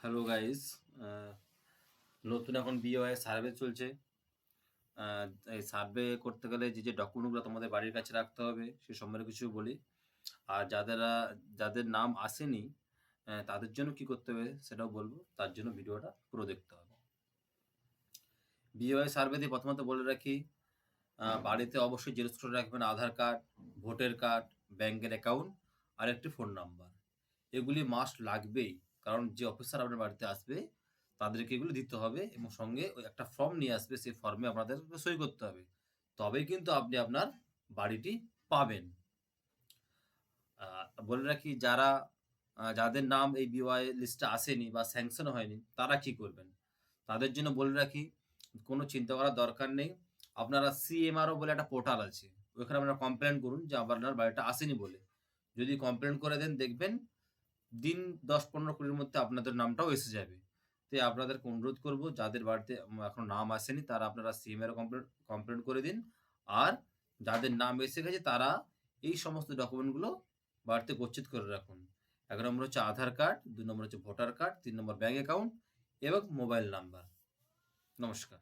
Hello guys. নতুন এখন BOI survey চলছে। আহ, এই সার্ভে করতে গেলে যে যে ডকুমেন্টগুলো তোমাদের বাড়ির কাছে রাখতে হবে সে সম্বন্ধে কিছু বলি। আর যাদের নাম আসেনি তাদের জন্য কি করতে হবে সেটাও বলবো। তার জন্য ভিডিওটা পুরো দেখতে হবে। বিওআই সার্ভেতে প্রথমত বলে রাখি, বাড়িতে অবশ্যই জেরক্স করে রাখবেন আধার কার্ড, ভোটার কার্ড, ব্যাংকের অ্যাকাউন্ট আর একটি ফোন নাম্বার। এগুলি মাস্ট লাগবেই, কারণ যে অফিসার আপনার বাড়িতে আসবে তাদেরকে এগুলো দিতে হবে এবং সঙ্গে ওই একটা ফর্ম নিয়ে আসবে, সেই ফর্মে আপনাদেরকে সই করতে হবে। তবেই কিন্তু আপনি আপনার বাড়িটি পাবেন। বলে রাখি, যাদের নাম এই বিওয়াই লিস্টে আসেনি বা স্যাংশন হয়নি তারা কি করবেন, তাদের জন্য বলে রাখি কোনো চিন্তা করার দরকার নেই। আপনারা সিএমআরও বলে একটা পোর্টাল আছে, ওইখানে আপনারা কমপ্লেন করুন যে আপনার বাড়িটা আসেনি বলে। যদি কমপ্লেন করে দেন, দেখবেন দিন 10-15-20-র মধ্যে আপনাদের নামটাও এসে যাবে। তাই আপনাদেরকে অনুরোধ করব, যাদের বাড়িতে এখন নাম আসেনি তারা আপনারা সিএমআর কমপ্লেন কমপ্লেন করে দিন। আর যাদের নাম এসে গেছে তারা এই সমস্ত ডকুমেন্টগুলো বাড়িতে গচ্ছিত করে রাখুন। 1 নম্বর হচ্ছে আধার কার্ড, 2 নম্বর হচ্ছে ভোটার কার্ড, 3 নম্বর ব্যাঙ্ক অ্যাকাউন্ট এবং মোবাইল নাম্বার। নমস্কার।